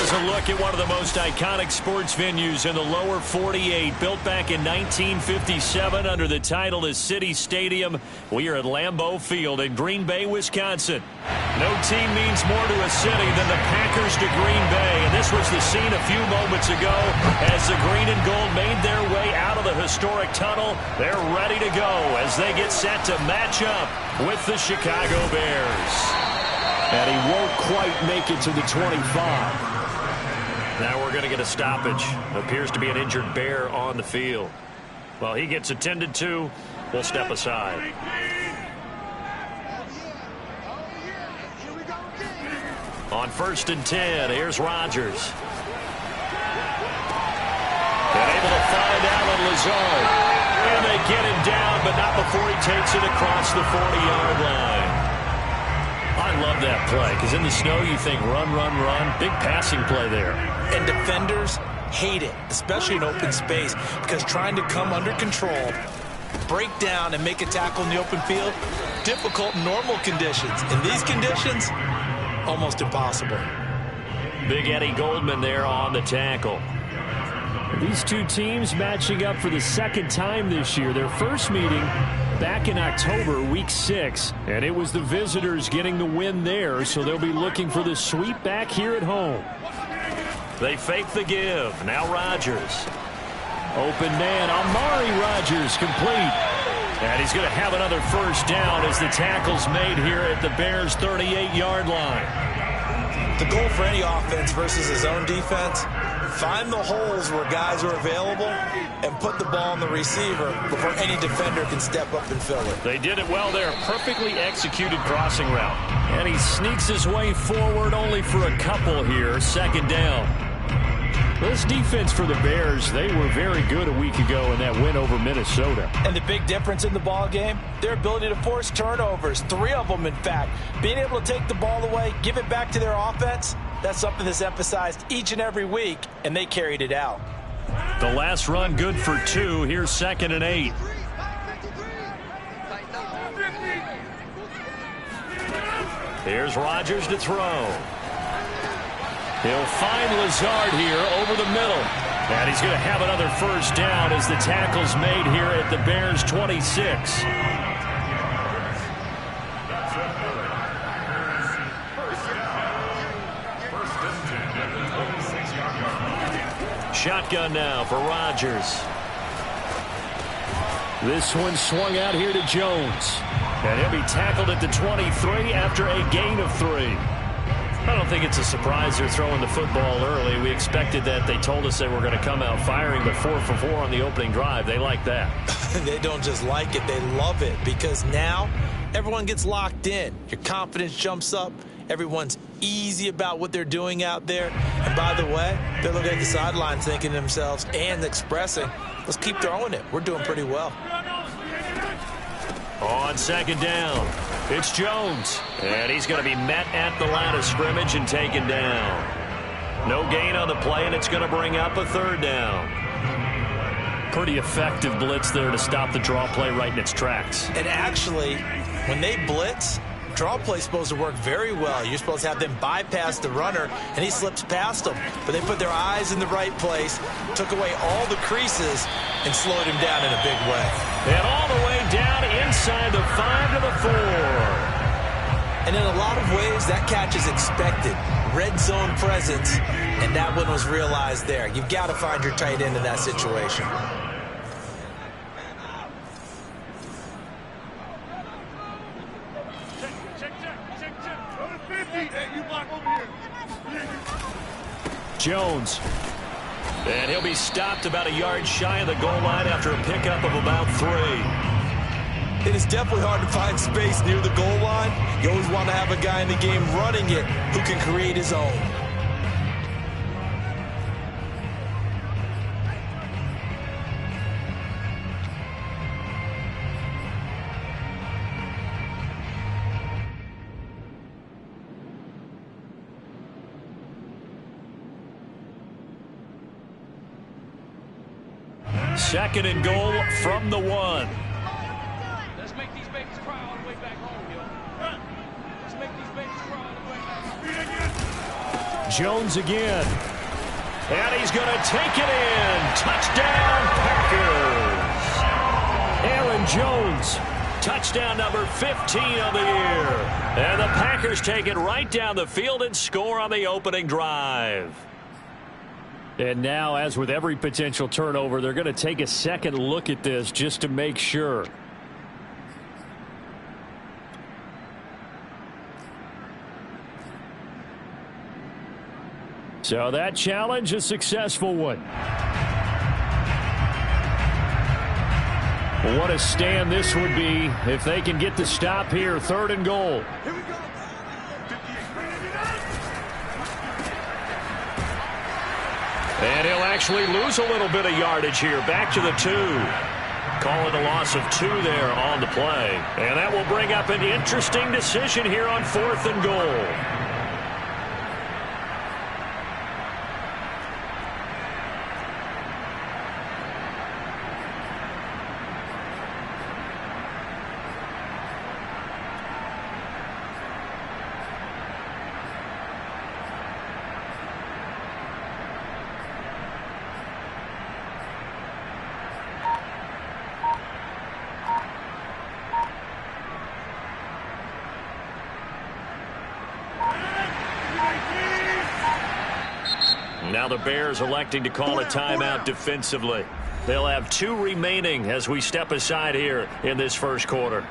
Here's a look at one of the most iconic sports venues in the lower 48, built back in 1957 under the title of City Stadium. We are at Lambeau Field in Green Bay, Wisconsin. No team means more to a city than the Packers to Green Bay, and this was the scene a few moments ago as the green and gold made their way out of the historic tunnel. They're ready to go as they get set to match up with the Chicago Bears. And he won't quite make it to the 25. Now we're going to get a stoppage. Appears to be an injured Bear on the field. Well, he gets attended to. We'll step aside. On 1st and 10, here's Rodgers. And able to find Allen Lazard. And they get him down, but not before he takes it across the 40-yard line. I love that play, because in the snow you think run, run, run. Big passing play there. And defenders hate it, especially in open space, because trying to come under control, break down, and make a tackle in the open field, difficult in normal conditions. In these conditions, almost impossible. Big Eddie Goldman there on the tackle. These two teams matching up for the second time this year. Their first meeting back in October, week 6, and it was the visitors getting the win there, so they'll be looking for the sweep back here at home. They fake the give. Now Rodgers. Open man, Amari Rodgers complete. And he's going to have another first down as the tackle's made here at the Bears' 38-yard line. The goal for any offense versus his own defense, find the holes where guys are available and put the ball on the receiver before any defender can step up and fill it. They did it well there. Perfectly executed crossing route. And he sneaks his way forward only for a couple here. 2nd down. This defense for the Bears, they were very good a week ago in that win over Minnesota. And the big difference in the ball game, their ability to force turnovers, 3 of them in fact. Being able to take the ball away, give it back to their offense, that's something that's emphasized each and every week, and they carried it out. The last run good for 2. Here's 2nd and 8. Here's Rodgers to throw. He'll find Lazard here over the middle. And he's going to have another first down as the tackle's made here at the Bears' 26. Shotgun now for Rodgers. This one swung out here to Jones. And he'll be tackled at the 23 after a gain of 3. I don't think it's a surprise they're throwing the football early. We expected that. They told us they were going to come out firing, but 4 for 4 on the opening drive. They like that. They don't just like it, they love it, because now everyone gets locked in. Your confidence jumps up. Everyone's easy about what they're doing out there. And by the way, they're looking at the sideline thinking to themselves and expressing, let's keep throwing it. We're doing pretty well. On 2nd down, it's Jones. And he's going to be met at the line of scrimmage and taken down. No gain on the play, and it's going to bring up a 3rd down. Pretty effective blitz there to stop the draw play right in its tracks. And actually, when they blitz, draw play is supposed to work very well. You're supposed to have them bypass the runner, and he slips past them. But they put their eyes in the right place, took away all the creases, and slowed him down in a big way. And all the way down inside the 5 to the 4. And in a lot of ways, that catch is expected. Red zone presence, and that one was realized there. You've got to find your tight end in that situation. Jones. And he'll be stopped about a yard shy of the goal line after a pickup of about 3. It is definitely hard to find space near the goal line. You always want to have a guy in the game running it who can create his own. Second and goal from the 1. Let's make these babies cry all the way back home, yo. Let's make these babies cry all the way back home. Jones again. And he's going to take it in. Touchdown, Packers. Aaron Jones, touchdown number 15 of the year. And the Packers take it right down the field and score on the opening drive. And now, as with every potential turnover, they're going to take a second look at this just to make sure. So that challenge, a successful one. What a stand this would be if they can get the stop here. 3rd and goal. And he'll actually lose a little bit of yardage here. Back to the 2. Call it a loss of 2 there on the play. And that will bring up an interesting decision here on 4th and goal. Now the Bears electing to call a timeout defensively. They'll have 2 remaining as we step aside here in this first quarter.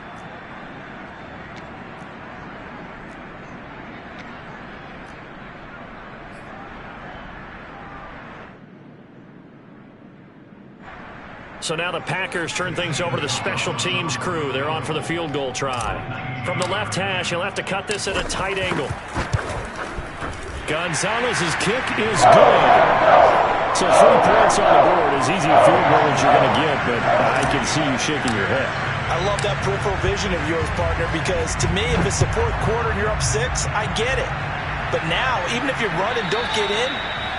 So now the Packers turn things over to the special teams crew. They're on for the field goal try. From the left hash, he'll have to cut this at a tight angle. Gonzalez's kick is good. So 3 points on the board, as easy a field goal as you're going to get, but I can see you shaking your head. I love that peripheral vision of yours, partner, because to me, if it's the 4th quarter and you're up 6, I get it. But now, even if you run and don't get in,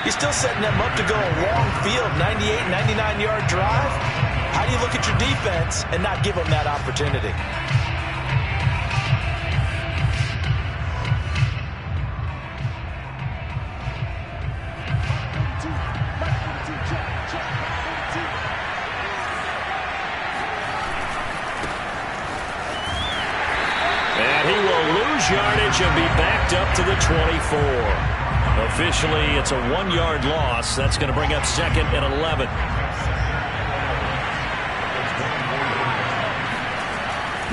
you're still setting them up to go a long field, 98, 99-yard drive. How do you look at your defense and not give them that opportunity? Yardage and be backed up to the 24. Officially, it's a 1-yard loss. That's going to bring up 2nd and 11.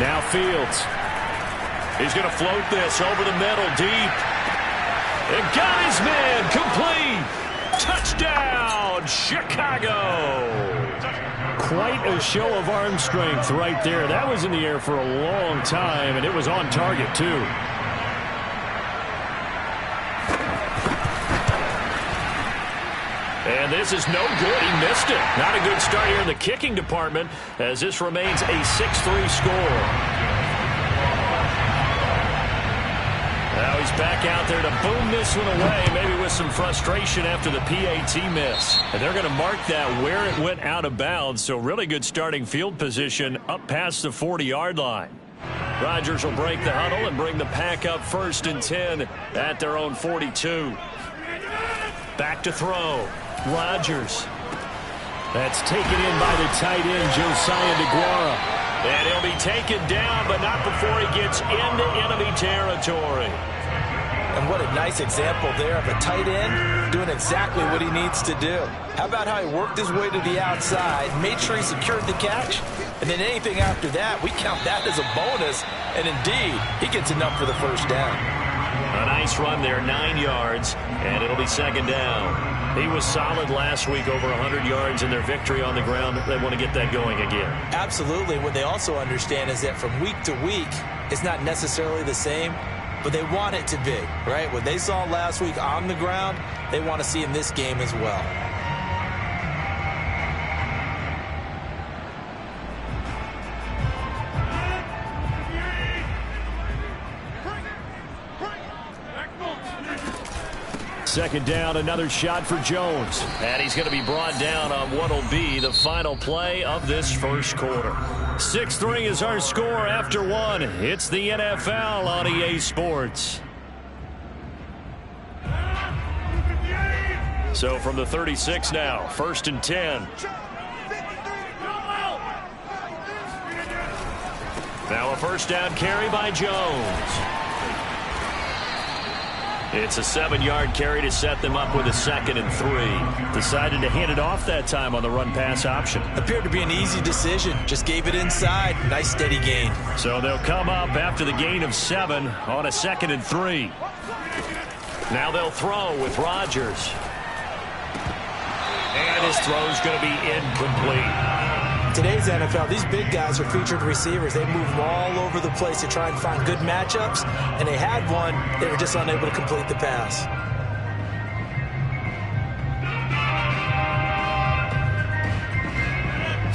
Now Fields. He's going to float this over the middle, deep. And got his man, complete. Touchdown, Chicago. Quite a show of arm strength right there. That was in the air for a long time, and it was on target, too. And this is no good. He missed it. Not a good start here in the kicking department, as this remains a 6-3 score. Now he's back out there to boom this one away, maybe with some frustration after the PAT miss. And they're going to mark that where it went out of bounds, so really good starting field position up past the 40-yard line. Rodgers will break the huddle and bring the Pack up 1st and 10 at their own 42. Back to throw. Rodgers. That's taken in by the tight end, Josiah DeGuara. And he'll be taken down, but not before he gets into enemy territory. And what a nice example there of a tight end doing exactly what he needs to do. How about how he worked his way to the outside, made sure he secured the catch, and then anything after that, we count that as a bonus. And indeed, he gets enough for the first down. A nice run there, 9 yards, and it'll be 2nd down. He was solid last week, over 100 yards in their victory on the ground. They want to get that going again. Absolutely. What they also understand is that from week to week, it's not necessarily the same, but they want it to be, right? What they saw last week on the ground, they want to see in this game as well. Second down, another shot for Jones. And he's going to be brought down on what will be the final play of this first quarter. 6-3 is our score after 1. It's the NFL on EA Sports. So from the 36 now, 1st and 10. Now a first down carry by Jones. It's a 7-yard carry to set them up with a 2nd and 3. Decided to hand it off that time on the run-pass option. Appeared to be an easy decision. Just gave it inside. Nice steady gain. So they'll come up after the gain of 7 on a 2nd and 3. Now they'll throw with Rodgers. And his throw's going to be incomplete. Today's NFL, these big guys are featured receivers. They move all over the place to try and find good matchups, and they had one. They were just unable to complete the pass.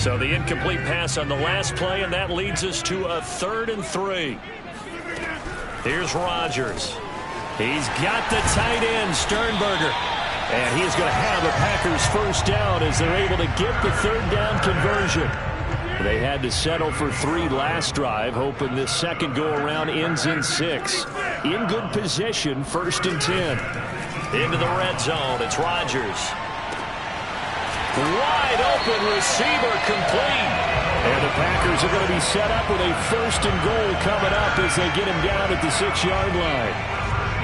So the incomplete pass on the last play, and that leads us to a 3rd and 3. Here's Rodgers. He's got the tight end, Sternberger. And he's going to have the Packers first down as they're able to get the 3rd down conversion. They had to settle for 3 last drive, hoping this second go-around ends in 6. In good position, 1st and 10. Into the red zone, it's Rodgers. Wide open receiver complete. And the Packers are going to be set up with a 1st and goal coming up as they get him down at the 6-yard line.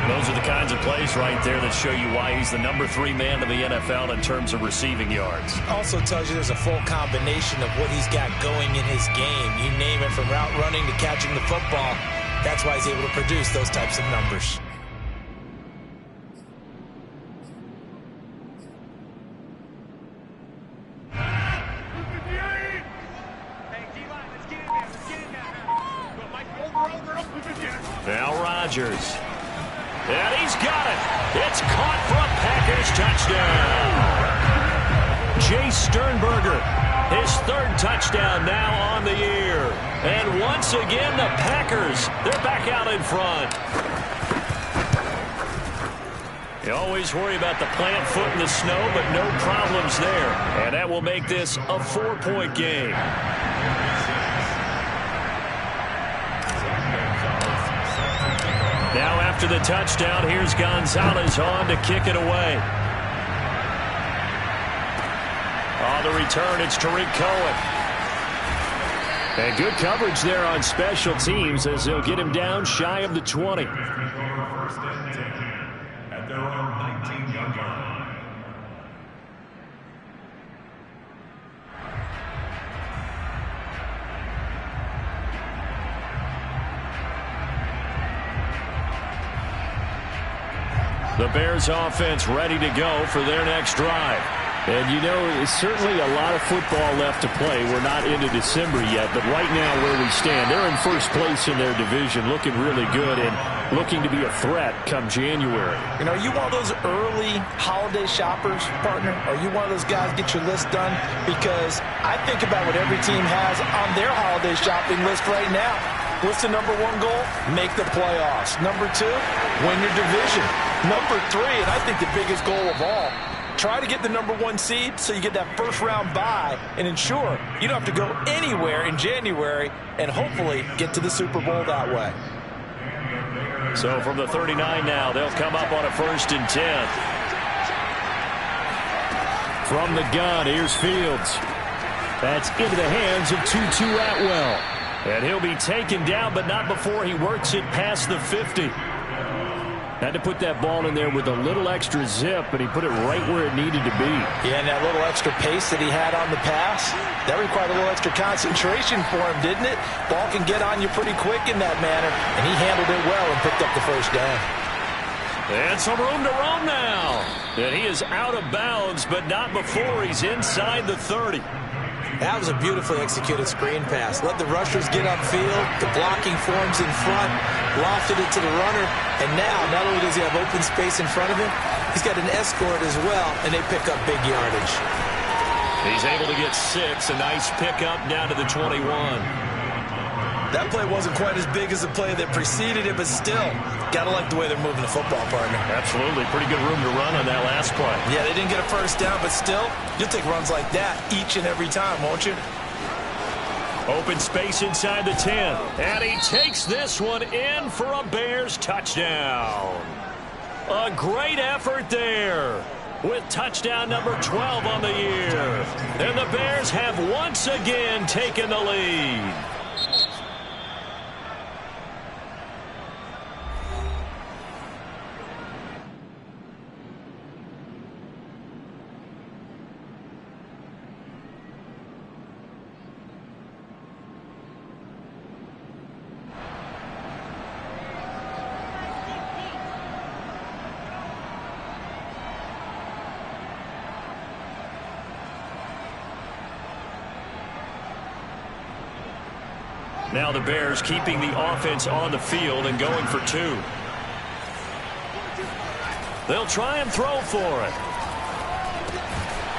Those are the kinds of plays right there that show you why he's the number 3 man of the NFL in terms of receiving yards. Also tells you there's a full combination of what he's got going in his game. You name it, from route running to catching the football. That's why he's able to produce those types of numbers. Now Rodgers. And he's got it. It's caught for a Packers touchdown. Jay Sternberger, his 3rd touchdown now on the year. And once again, the Packers, they're back out in front. You always worry about the plant foot in the snow, but no problems there. And that will make this a 4-point game. Now after the touchdown, here's Gonzalez on to kick it away. On the return, it's Tariq Cohen. And good coverage there on special teams as they'll get him down shy of the 20. First and 10 at their own 19-yard line. The Bears offense ready to go for their next drive. And, you know, it's certainly a lot of football left to play. We're not into December yet, but right now where we stand, they're in first place in their division, looking really good and looking to be a threat come January. You know, are you one of those early holiday shoppers, partner? Are you one of those guys get your list done? Because I think about what every team has on their holiday shopping list right now. What's the number 1 goal? Make the playoffs. Number 2, win your division. Number 3, and I think the biggest goal of all, try to get the number 1 seed so you get that first-round bye and ensure you don't have to go anywhere in January and hopefully get to the Super Bowl that way. So from the 39 now, they'll come up on a 1st and 10. From the gun, here's Fields. That's into the hands of Tutu Atwell. And he'll be taken down, but not before he works it past the 50. Had to put that ball in there with a little extra zip, and he put it right where it needed to be. Yeah, and that little extra pace that he had on the pass, that required a little extra concentration for him, didn't it? Ball can get on you pretty quick in that manner, and he handled it well and picked up the first down. And some room to roam now. And he is out of bounds, but not before he's inside the 30. That was a beautifully executed screen pass. Let the rushers get upfield. The blocking forms in front. Lofted it to the runner. And now, not only does he have open space in front of him, he's got an escort as well, and they pick up big yardage. He's able to get 6. A nice pickup down to the 21. That play wasn't quite as big as the play that preceded it, but still, gotta like the way they're moving the football, partner. Absolutely. Pretty good room to run on that last play. Yeah, they didn't get a first down, but still, you'll take runs like that each and every time, won't you? Open space inside the 10. And he takes this one in for a Bears touchdown. A great effort there. with touchdown number 12 on the year. And the Bears have once again taken the lead. Now the Bears keeping the offense on the field and going for 2. They'll try and throw for it.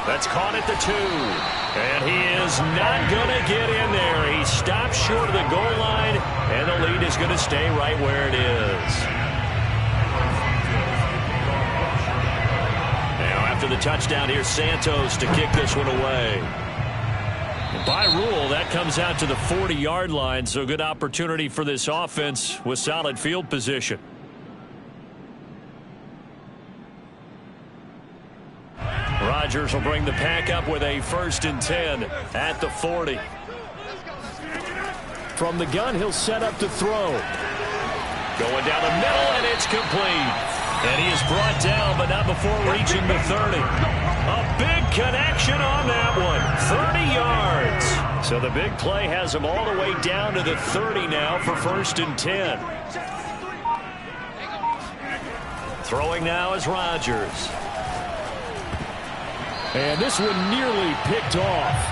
That's caught at the 2. And he is not going to get in there. He stops short of the goal line, and the lead is going to stay right where it is. Now after the touchdown, here's Santos to kick this one away. By rule, that comes out to the 40-yard line, so good opportunity for this offense with solid field position. Rodgers will bring the pack up with a 1st and 10 at the 40. From the gun, he'll set up to throw. Going down the middle, and it's complete. And he is brought down, but not before reaching the 30. A big connection on that one. 30 yards. So the big play has him all the way down to the 30 now for 1st and 10. Throwing now is Rodgers. And this one nearly picked off.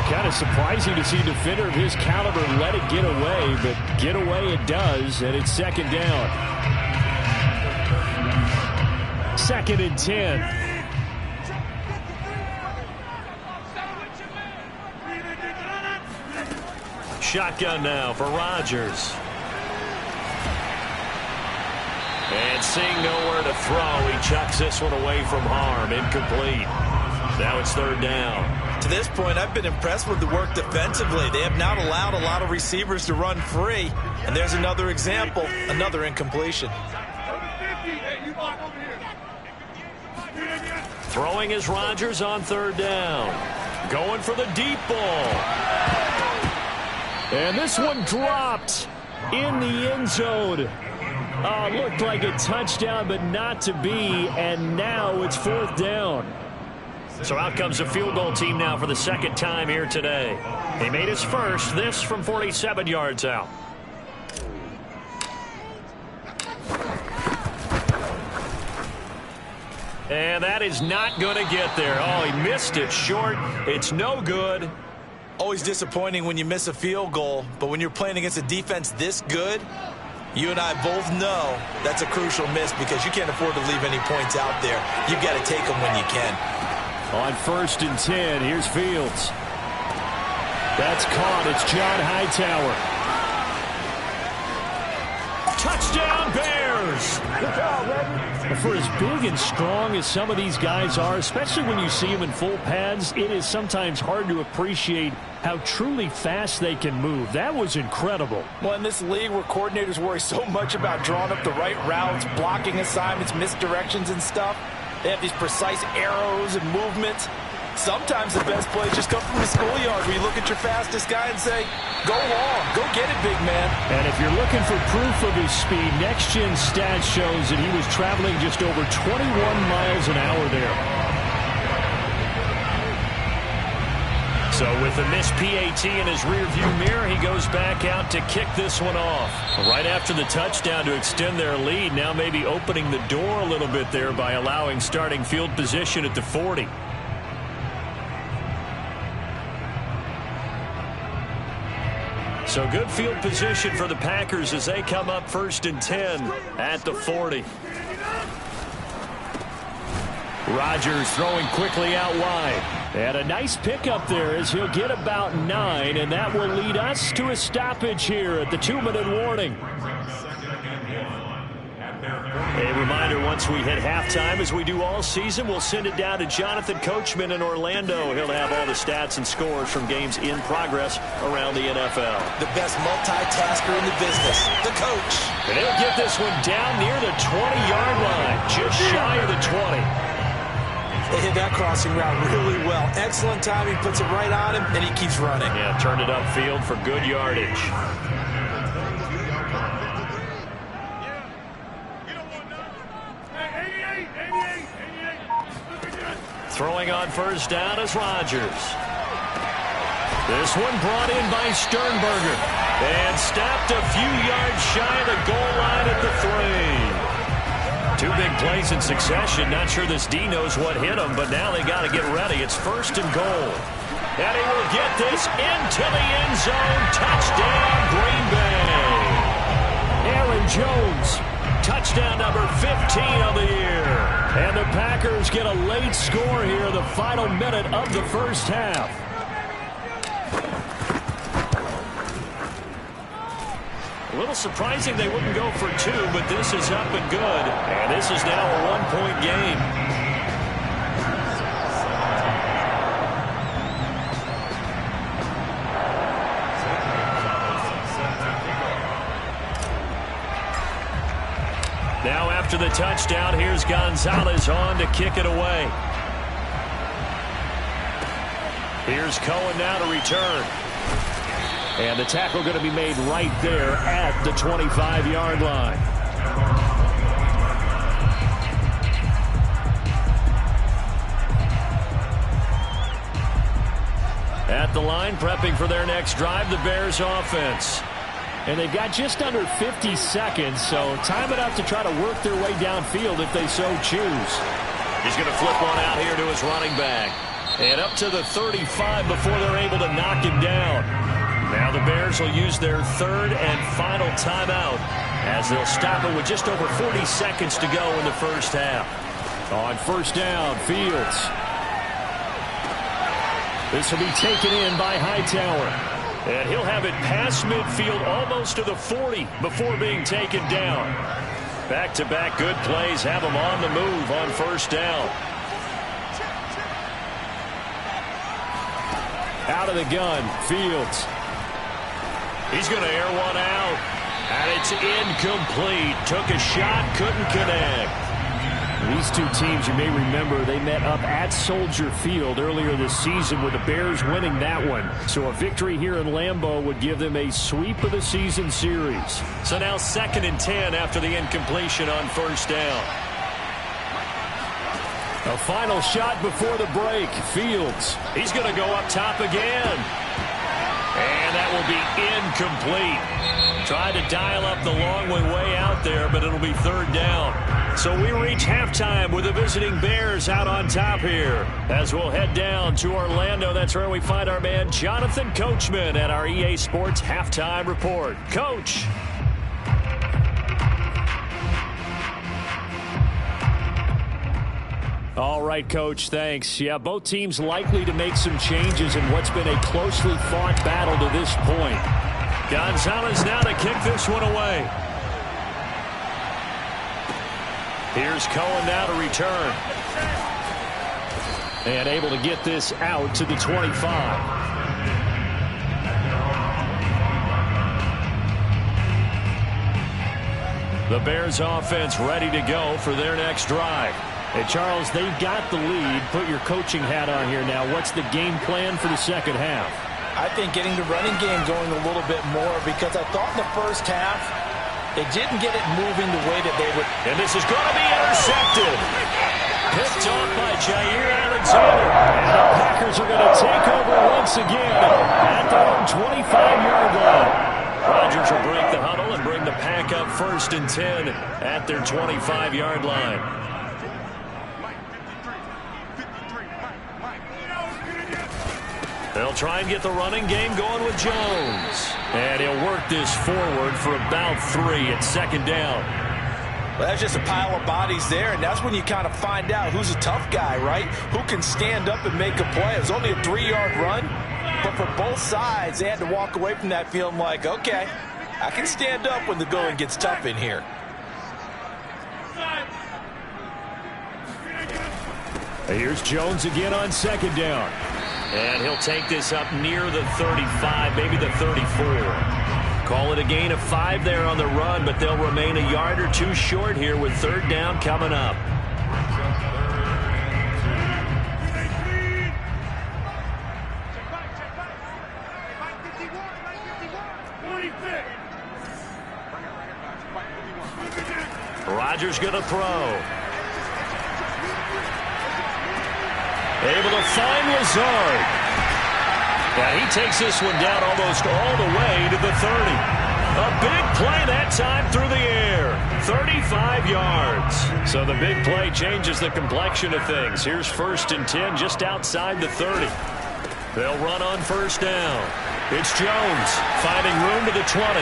Kind of surprising to see a defender of his caliber let it get away, but get away it does, and it's 2nd down. 2nd and 10. Shotgun now for Rodgers. And seeing nowhere to throw, he chucks this one away from harm. Incomplete. Now it's 3rd down. To this point, I've been impressed with the work defensively. They have not allowed a lot of receivers to run free. And there's another example, another incompletion. Throwing is Rodgers on 3rd down. Going for the deep ball. And this one dropped in the end zone. Looked like a touchdown, but not to be. And now it's 4th down. So out comes the field goal team now for the 2nd time here today. He made his first, this from 47 yards out. And that is not going to get there. Oh, he missed it short. It's no good. Always disappointing when you miss a field goal, but when you're playing against a defense this good, you and I both know that's a crucial miss because you can't afford to leave any points out there. You've got to take them when you can. On 1st and 10, here's Fields. That's caught. It's John Hightower. Touchdown, Bears! Good job, baby. For as big and strong as some of these guys are, especially when you see them in full pads, it is sometimes hard to appreciate how truly fast they can move. That was incredible. Well, in this league where coordinators worry so much about drawing up the right routes, blocking assignments, misdirections and stuff, they have these precise arrows and movements. Sometimes the best plays just come from the schoolyard where you look at your fastest guy and say, go long, go get it, big man. And if you're looking for proof of his speed, Next Gen Stats shows that he was traveling just over 21 miles an hour there. So with the missed PAT in his rearview mirror, he goes back out to kick this one off. Right after the touchdown to extend their lead, now maybe opening the door a little bit there by allowing starting field position at the 40. So good field position for the Packers as they come up 1st and 10 at the 40. Rodgers throwing quickly out wide. And a nice pickup there as he'll get about 9, and that will lead us to a stoppage here at the 2-minute warning. A reminder, once we hit halftime, as we do all season, we'll send it down to Jonathan Coachman in Orlando. He'll have all the stats and scores from games in progress around the NFL. The best multitasker in the business, the coach. And he'll get this one down near the 20-yard line, just shy of the 20. They hit that crossing route really well. Excellent timing, puts it right on him, and he keeps running. Yeah, turned it upfield for good yardage. Throwing on first down is Rodgers. This one brought in by Sternberger. And stopped a few yards shy of the goal line at the 3. Two big plays in succession. Not sure this D knows what hit him, but now they got to get ready. It's first and goal. And he will get this into the end zone. Touchdown, Green Bay. Aaron Jones. Touchdown number 15 of the year. And the Packers get a late score here in the final minute of the first half. A little surprising they wouldn't go for two, but this is up and good. And this is now a one-point game. Now after the touchdown, here's Gonzalez on to kick it away. Here's Cohen now to return. And the tackle going to be made right there at the 25-yard line. At the line, prepping for their next drive, the Bears offense. And they've got just under 50 seconds, so time enough to try to work their way downfield if they so choose. He's going to flip one out here to his running back. And up to the 35 before they're able to knock him down. Now the Bears will use their third and final timeout as they'll stop it with just over 40 seconds to go in the first half. On first down, Fields. This will be taken in by Hightower. And he'll have it past midfield almost to the 40 before being taken down. Back-to-back good plays have him on the move on first down. Out of the gun, Fields. He's going to air one out, and it's incomplete. Took a shot, couldn't connect. These two teams, you may remember, they met up at Soldier Field earlier this season with the Bears winning that one. So a victory here in Lambeau would give them a sweep of the season series. So now 2nd and 10 after the incompletion on first down. A final shot before the break. Fields. He's going to go up top again. And that will be incomplete. Tried to dial up the long way out there, but it'll be third down. So we reach halftime with the visiting Bears out on top here. As we'll head down to Orlando, that's where we find our man Jonathan Coachman at our EA Sports Halftime Report. Coach. All right, Coach, thanks. Yeah, both teams likely to make some changes in what's been a closely fought battle to this point. Gonzalez now to kick this one away. Here's Cohen now to return. And able to get this out to the 25. The Bears offense ready to go for their next drive. Hey, Charles, they've got the lead. Put your coaching hat on here now. What's the game plan for the second half? I think getting the running game going a little bit more, because I thought in the first half they didn't get it moving the way that they would. And this is going to be intercepted. Picked off by Jair Alexander. And the Packers are going to take over once again at their own 25-yard line. Rodgers will break the huddle and bring the Pack up 1st and 10 at their 25-yard line. They'll try and get the running game going with Jones. And he'll work this forward for about 3 at 2nd down. Well, that's just a pile of bodies there, and that's when you kind of find out who's a tough guy, right? Who can stand up and make a play. It was only a 3-yard run, but for both sides, they had to walk away from that feeling like, okay, I can stand up when the going gets tough in here. Here's Jones again on 2nd down. And he'll take this up near the 35, maybe the 34. Call it a gain of 5 there on the run, but they'll remain a yard or two short here with 3rd down coming up. Rodgers going to throw. Able to find Lazard. Now he takes this one down almost all the way to the 30. A big play that time through the air. 35 yards. So the big play changes the complexion of things. Here's 1st and 10 just outside the 30. They'll run on 1st down. It's Jones finding room to the 20.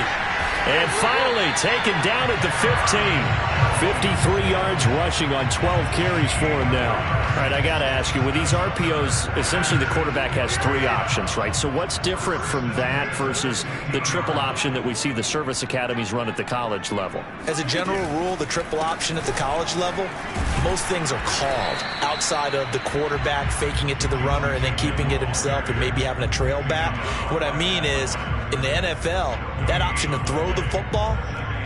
And finally taken down at the 15. 53 yards rushing on 12 carries for him now. All right, I got to ask you, with these RPOs, essentially the quarterback has 3 options, right? So what's different from that versus the triple option that we see the service academies run at the college level? As a general rule, the triple option at the college level, most things are called outside of the quarterback faking it to the runner and then keeping it himself and maybe having a trail back. What I mean is, in the NFL, that option to throw the football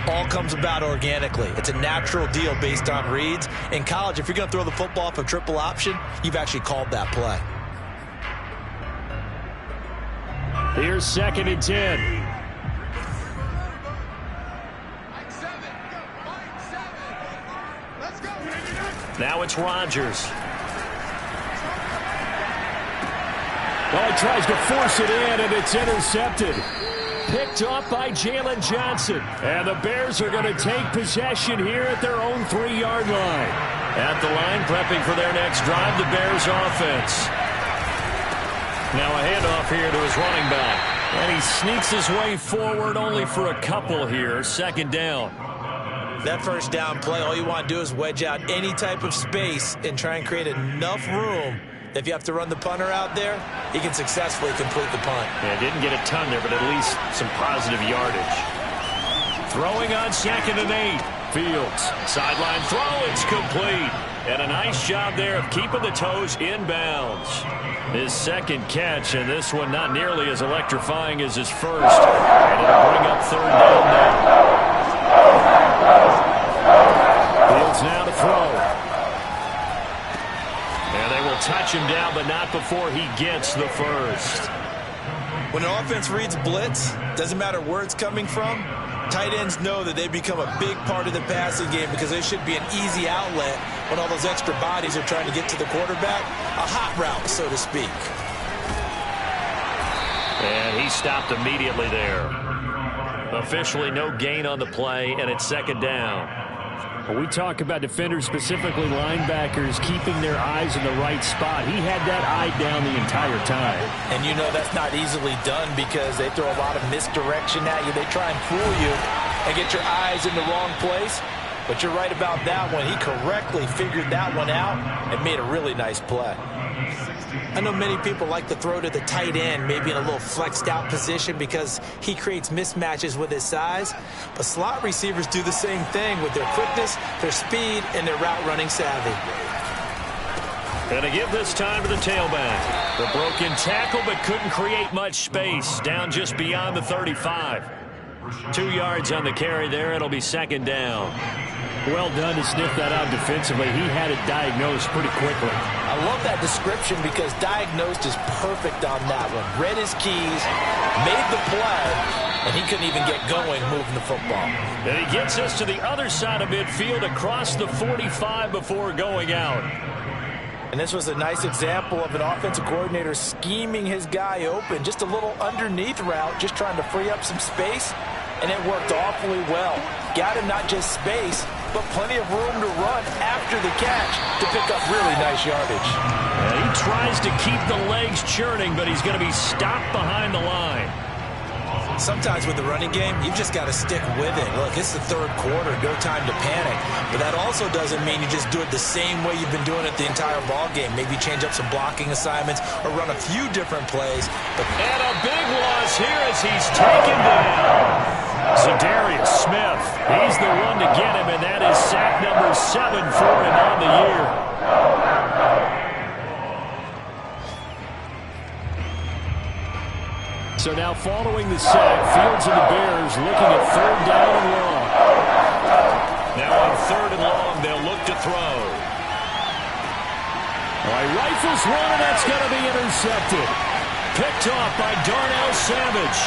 all comes about organically. It's a natural deal based on reads. In college, if you're going to throw the football off a triple option, you've actually called that play. Here's 2nd and 10. Now it's Rodgers. Well, he tries to force it in, and it's intercepted. Picked off by Jalen Johnson. And the Bears are going to take possession here at their own 3-yard line. At the line, prepping for their next drive, the Bears offense. Now a handoff here to his running back. And he sneaks his way forward only for a couple here. 2nd down. That 1st down play, all you want to do is wedge out any type of space and try and create enough room. If you have to run the punter out there, he can successfully complete the punt. Yeah, didn't get a ton there, but at least some positive yardage. Throwing on 2nd and 8. Fields. Sideline throw. It's complete. And a nice job there of keeping the toes inbounds. His 2nd catch, and this one not nearly as electrifying as his 1st. And it'll bring up 3rd down now. Fields now to throw. And they will touch him down, but not before he gets the 1st. When an offense reads blitz, doesn't matter where it's coming from, tight ends know that they become a big part of the passing game because they should be an easy outlet when all those extra bodies are trying to get to the quarterback. A hot route, so to speak. And he stopped immediately there. Officially no gain on the play, and it's 2nd down. When we talk about defenders, specifically linebackers, keeping their eyes in the right spot, he had that eye down the entire time. And you know that's not easily done because they throw a lot of misdirection at you. They try and fool you and get your eyes in the wrong place. But you're right about that one. He correctly figured that one out and made a really nice play. I know many people like to throw to the tight end, maybe in a little flexed out position because he creates mismatches with his size. But slot receivers do the same thing with their quickness, their speed, and their route running savvy. And to give this time to the tailback. The broken tackle, but couldn't create much space. Down just beyond the 35. 2 yards on the carry there. It'll be 2nd down. Well done to sniff that out defensively. He had it diagnosed pretty quickly. I love that description because diagnosed is perfect on that one. Read his keys, made the play, and he couldn't even get going moving the football. And he gets us to the other side of midfield across the 45 before going out. And this was a nice example of an offensive coordinator scheming his guy open. Just a little underneath route, just trying to free up some space, and it worked awfully well. Got him not just space, but plenty of room to run after the catch to pick up really nice yardage. And he tries to keep the legs churning, but he's going to be stopped behind the line. Sometimes with the running game, you've just got to stick with it. Look, it's the 3rd quarter, no time to panic. But that also doesn't mean you just do it the same way you've been doing it the entire ball game. Maybe change up some blocking assignments or run a few different plays. And a big loss here as he's taken down. Za'Darius Smith, he's the one to get him, and that is sack number 7 for him on the year. So now following the sack, Fields and the Bears looking at 3rd down and long. Now on 3rd and long, they'll look to throw. All right, rifles one, and that's going to be intercepted. Picked off by Darnell Savage.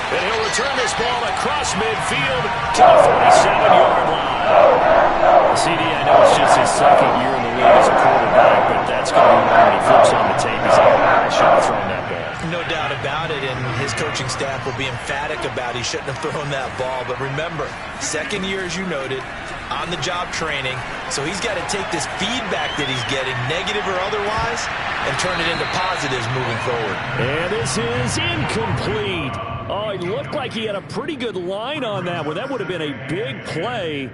And he'll return this ball across midfield to the 47-yard line. CD, I know it's just his second year in the league as a quarterback, but that's going to be when he flips on the tape. He's like, I shouldn't have thrown that ball. No doubt about it, and his coaching staff will be emphatic about he shouldn't have thrown that ball. But remember, second year, as you noted, on-the-job training, so he's got to take this feedback that he's getting, negative or otherwise, and turn it into positives moving forward. And this is incomplete. Oh, it looked like he had a pretty good line on that one. That would have been a big play,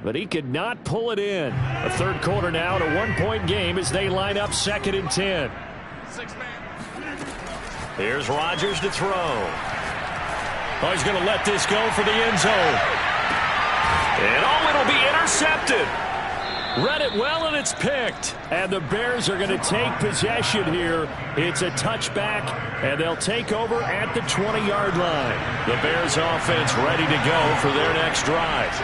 but he could not pull it in. A third quarter now, and a one-point game as they line up 2nd and 10. Here's Rodgers to throw. Oh, he's going to let this go for the end zone. And it'll be intercepted. Read it well, and it's picked. And the Bears are going to take possession here. It's a touchback, and they'll take over at the 20-yard line. The Bears offense ready to go for their next drive.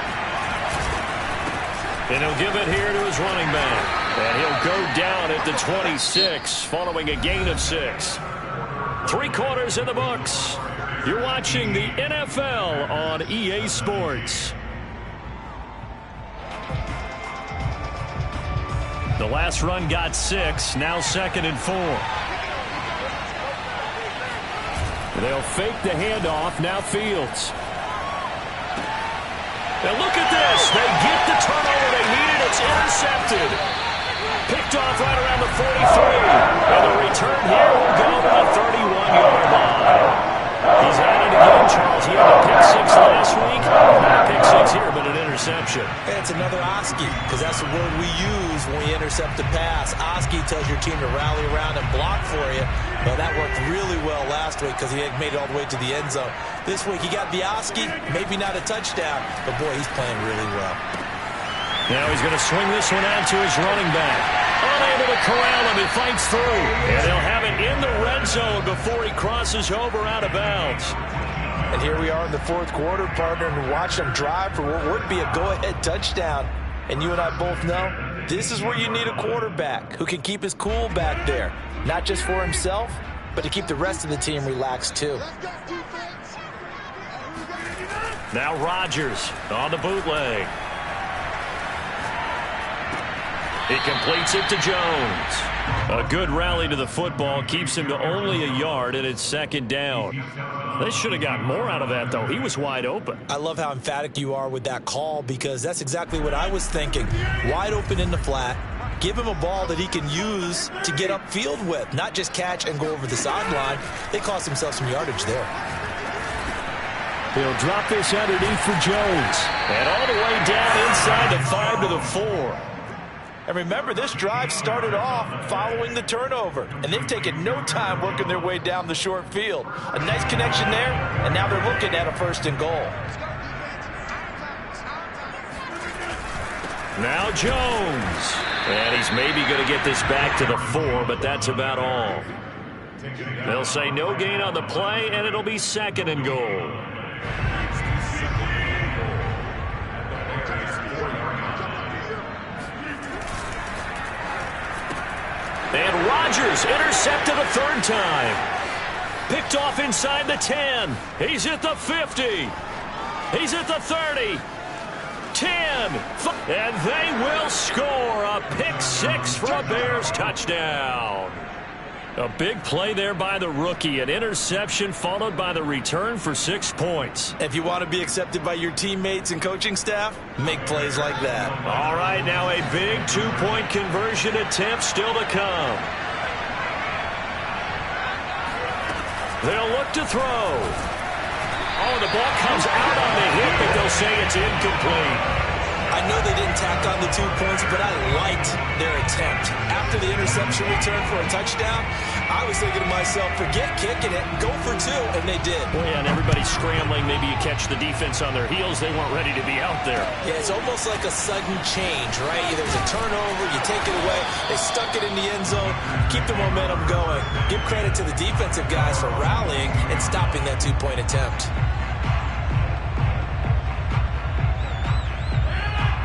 And he'll give it here to his running back. And he'll go down at the 26 following a gain of 6. 3 quarters in the books. You're watching the NFL on EA Sports. The last run got 6, now 2nd and 4. They'll fake the handoff, now Fields. And look at this. They get the turnover they needed. It's intercepted. Picked off right around the 43. And the return here will go to the 31-yard line. He's at it again, Charles. He had a pick 6 last week. Not a pick 6 here, but an interception. Hey, it's another Oski, because that's the word we use when we intercept a pass. Oski tells your team to rally around and block for you. Well, that worked really well last week because he had made it all the way to the end zone. This week he got the Oski, maybe not a touchdown, but boy, he's playing really well. Now he's going to swing this one out to his running back. Unable to corral him, he fights through. And they'll have it in the red zone before he crosses over out of bounds. And here we are in the 4th quarter, partner, and watch them drive for what would be a go-ahead touchdown. And you and I both know this is where you need a quarterback who can keep his cool back there. Not just for himself, but to keep the rest of the team relaxed too. Now Rodgers on the bootleg. He completes it to Jones. A good rally to the football keeps him to only a yard, and it's 2nd down. They should have gotten more out of that, though. He was wide open. I love how emphatic you are with that call, because that's exactly what I was thinking. Wide open in the flat. Give him a ball that he can use to get upfield with, not just catch and go over the sideline. They cost themselves some yardage there. He'll drop this underneath for Jones. And all the way down inside the 5 to the 4. And remember, this drive started off following the turnover, and they've taken no time working their way down the short field. A nice connection there, and now they're looking at a 1st and goal. Now Jones. And he's maybe going to get this back to the 4, but that's about all. They'll say no gain on the play, and it'll be 2nd and goal. And Rodgers intercepted a 3rd time. Picked off inside the 10. He's at the 50. He's at the 30. 10. And they will score a pick 6 for a Bears touchdown. A big play there by the rookie. An interception followed by the return for 6 points. If you want to be accepted by your teammates and coaching staff, make plays like that. All right, now a big 2-point conversion attempt still to come. They'll look to throw. Oh, the ball comes out on the hit, but they'll say it's incomplete. I know they didn't tack on the 2 points, but I liked their attempt. After the interception return for a touchdown, I was thinking to myself, forget kicking it, go for 2, and they did. Well, yeah, and everybody's scrambling. Maybe you catch the defense on their heels. They weren't ready to be out there. Yeah, it's almost like a sudden change, right? There's a turnover, you take it away, they stuck it in the end zone, keep the momentum going. Give credit to the defensive guys for rallying and stopping that 2-point attempt.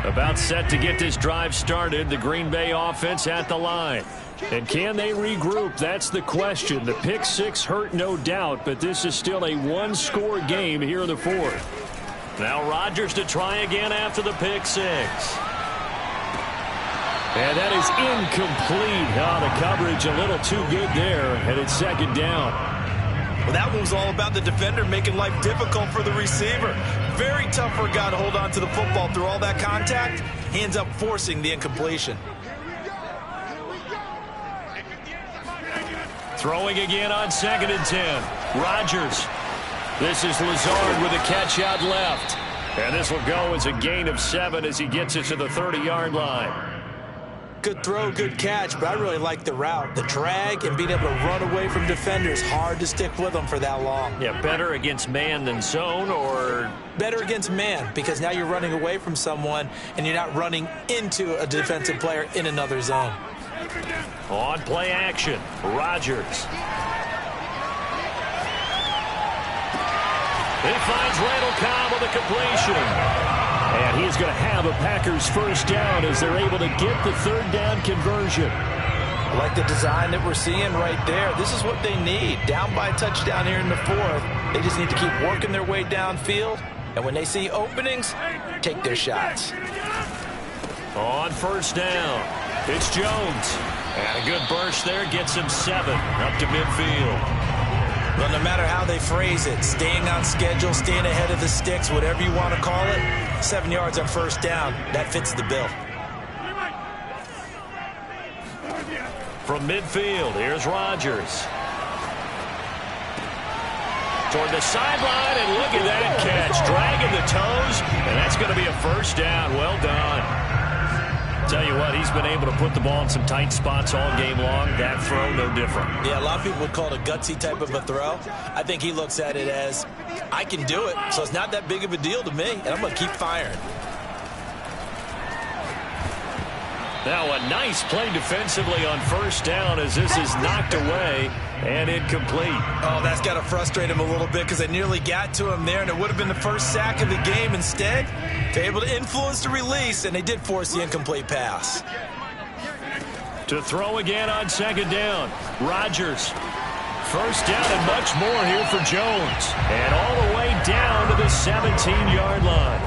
About set to get this drive started. The Green Bay offense at the line. And can they regroup? That's the question. The pick six hurt, no doubt, but this is still a one-score game here in the fourth. Now Rodgers to try again after the pick six. And that is incomplete. The coverage a little too good there, and it's second down. Well, that one was all about the defender making life difficult for the receiver. Very tough for a guy to hold on to the football through all that contact. He ends up forcing the incompletion. Throwing again on 2nd and 10. Rodgers. This is Lazard with a catch out left. And this will go as a gain of 7 as he gets it to the 30-yard line. Good throw, good catch, but I really like the route. The drag and being able to run away from defenders, hard to stick with them for that long. Yeah, better against man than zone, or? Better against man, because now you're running away from someone and you're not running into a defensive player in another zone. On play action, Rodgers. He finds Randall Cobb with a completion. And he's going to have a Packers first down as they're able to get the third down conversion. I like the design that we're seeing right there. This is what they need. Down by a touchdown here in the fourth. They just need to keep working their way downfield. And when they see openings, take their shots. On first down, it's Jones. And a good burst there gets him 7 up to midfield. Well, no matter how they phrase it, staying on schedule, staying ahead of the sticks, whatever you want to call it, 7 yards on first down, that fits the bill. From midfield, here's Rodgers. Toward the sideline, and look at that catch. Dragging the toes, and that's going to be a first down. Well done. Tell you what, he's been able to put the ball in some tight spots all game long. That throw, no different. Yeah, a lot of people would call it a gutsy type of a throw. I think he looks at it as, I can do it, so it's not that big of a deal to me, and I'm going to keep firing. Now a nice play defensively on first down as this is knocked away and incomplete. Oh, that's got to frustrate him a little bit because they nearly got to him there, and it would have been the first sack of the game. Instead, they're able to influence the release, and they did force the incomplete pass. To throw again on second down, Rodgers. First down and much more here for Jones. And all the way down to the 17-yard line.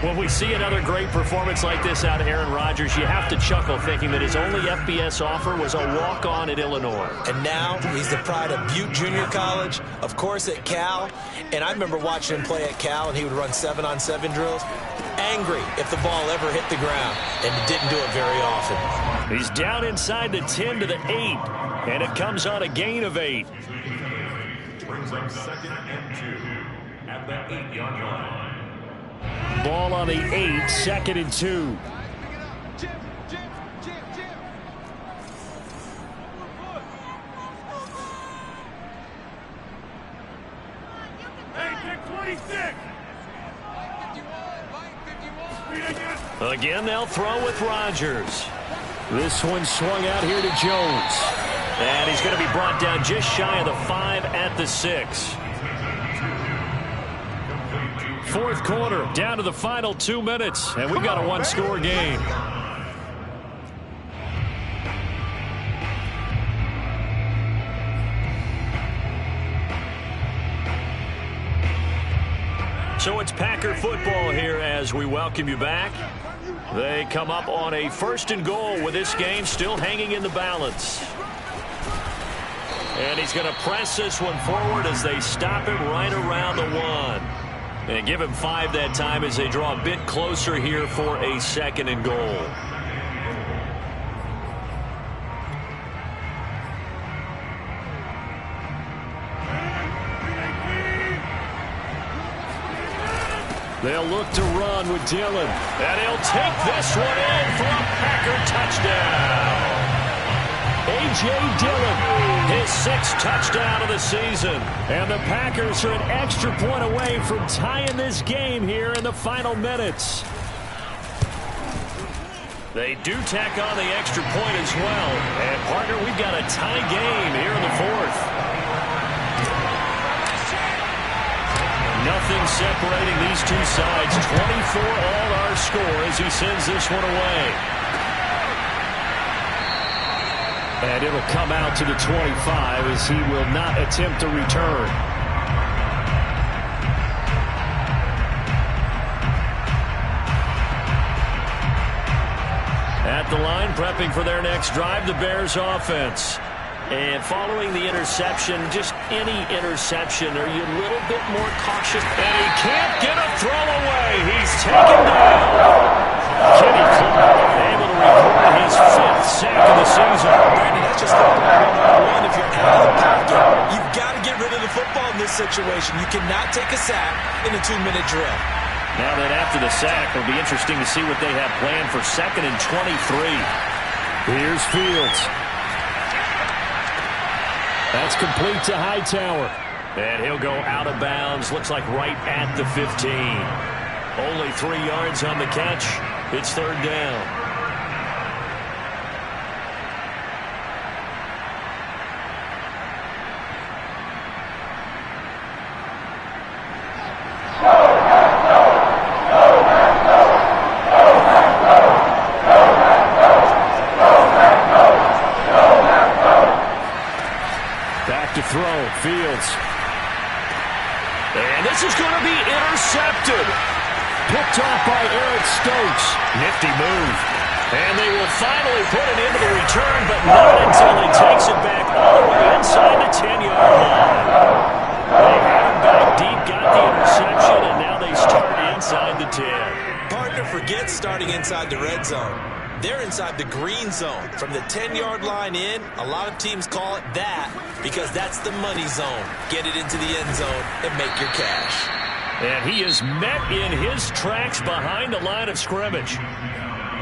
When we see another great performance like this out of Aaron Rodgers, you have to chuckle thinking that his only FBS offer was a walk-on at Illinois. And now he's the pride of Butte Junior College, of course at Cal. And I remember watching him play at Cal, and he would run 7-on-7 drills. Angry if the ball ever hit the ground, and he didn't do it very often. He's down inside the 10 to the 8, and it comes on a gain of 8. Brings up 2nd and 2 at the 8-yard line. Ball on the 8, 2nd and 2. Again, they'll throw with Rodgers. This one swung out here to Jones. And he's going to be brought down just shy of the 5 at the 6. Fourth quarter, down to the final 2 minutes, and we've got a one-score game. So it's Packer football here as we welcome you back. They come up on a 1st and goal with this game still hanging in the balance. And he's going to press this one forward as they stop him right around the 1. And give him 5 that time as they draw a bit closer here for a 2nd and goal. They'll look to run with Dillon. And he'll take this one in for a Packer touchdown. A.J. Dillon, his 6th touchdown of the season. And the Packers are an extra point away from tying this game here in the final minutes. They do tack on the extra point as well. And, partner, we've got a tie game here in the 4th. Nothing separating these two sides. 24 all our score as he sends this one away. And it'll come out to the 25 as he will not attempt to return. At the line, prepping for their next drive, the Bears offense. And following the interception, just any interception, are you a little bit more cautious? And he can't get a throw away. He's taken down. Kenny Clark able to record his 5th sack of the season. Brandon, that's just one. If you're out of the pocket, you've got to get rid of the football in this situation. You cannot take a sack in a 2-minute drill. Now that after the sack, it'll be interesting to see what they have planned for 2nd and 23. Here's Fields. That's complete to Hightower. And he'll go out of bounds, looks like right at the 15. Only 3 yards on the catch. It's 3rd down. Back to throw, Fields. And this is going to be intercepted. Picked off by Eric Stokes. Nifty move. And they will finally put it into the return, but not until he takes it back all the way inside the 10-yard line. They had him back deep, got the interception, and now they start inside the 10. Partner forgets starting inside the red zone. They're inside the green zone. From the 10-yard line in, a lot of teams call it that because that's the money zone. Get it into the end zone and make your cash. And he is met in his tracks behind the line of scrimmage.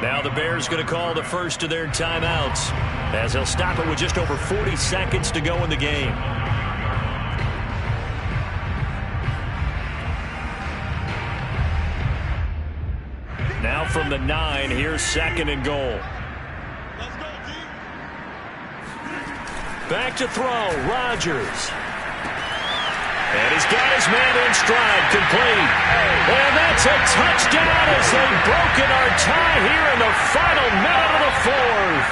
Now the Bears going to call the first of their timeouts as they'll stop it with just over 40 seconds to go in the game. Now from the 9, here's 2nd and goal. Back to throw, Rodgers. And he's got his man in stride, complete. And that's a touchdown as they've broken our tie here in the final minute of the 4th.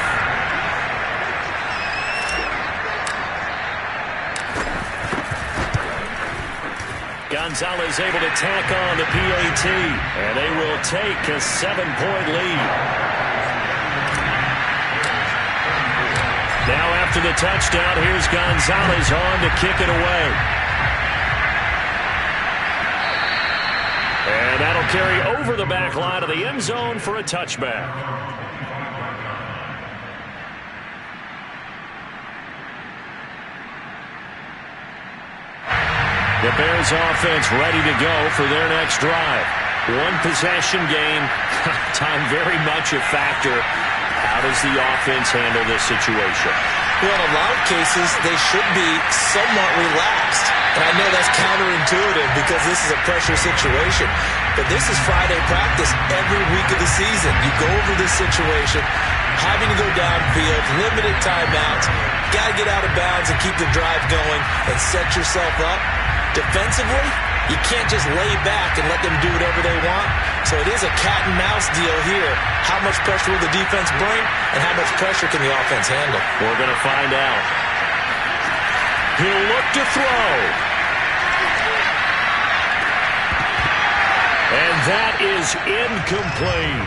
Gonzalez able to tack on the PAT, and they will take a 7-point lead. Now after the touchdown, here's Gonzalez on to kick it away. And that'll carry over the back line of the end zone for a touchback. The Bears offense ready to go for their next drive. 1-possession game. Time very much a factor. How does the offense handle this situation? Well, in a lot of cases, they should be somewhat relaxed. And I know that's counterintuitive because this is a pressure situation. But this is Friday practice every week of the season. You go over this situation, having to go downfield, limited timeouts, got to get out of bounds and keep the drive going and set yourself up. Defensively, you can't just lay back and let them do whatever they want. So it is a cat and mouse deal here. How much pressure will the defense bring and how much pressure can the offense handle? We're going to find out. He'll look to throw. And that is incomplete.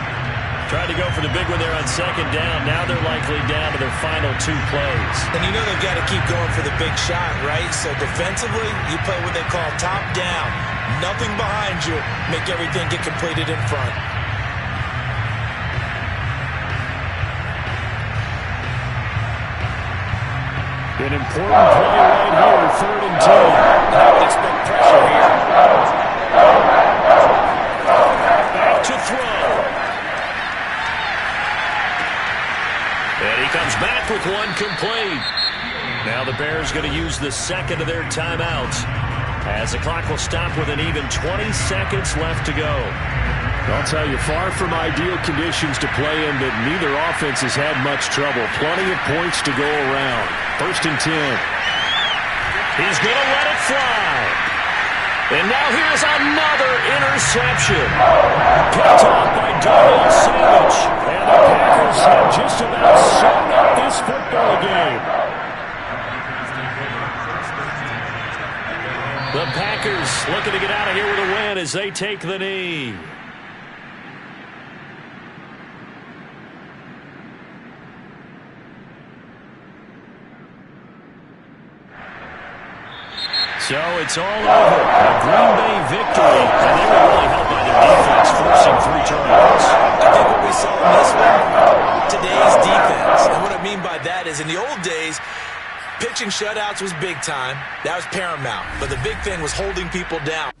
Tried to go for the big one there on 2nd down. Now they're likely down to their final 2 plays. And you know they've got to keep going for the big shot, right? So defensively, you play what they call top down. Nothing behind you. Make everything get completed in front. An important play right here, 3rd and 2. And I would expect pressure here. Back to throw. And he comes back with one complete. Now the Bears going to use the 2nd of their timeouts as the clock will stop with an even 20 seconds left to go. I'll tell you, far from ideal conditions to play in, but neither offense has had much trouble. Plenty of points to go around. 1st and 10. He's going to let it fly. And now here's another interception. Picked off by Darnell Savage. And the Packers have just about sewn up this football game. The Packers looking to get out of here with a win as they take the knee. So it's all over. A Green Bay victory. And they were really helped by their defense, forcing 3 turnovers. I think what we saw in this one, today's defense. And what I mean by that is in the old days, pitching shutouts was big time. That was paramount. But the big thing was holding people down.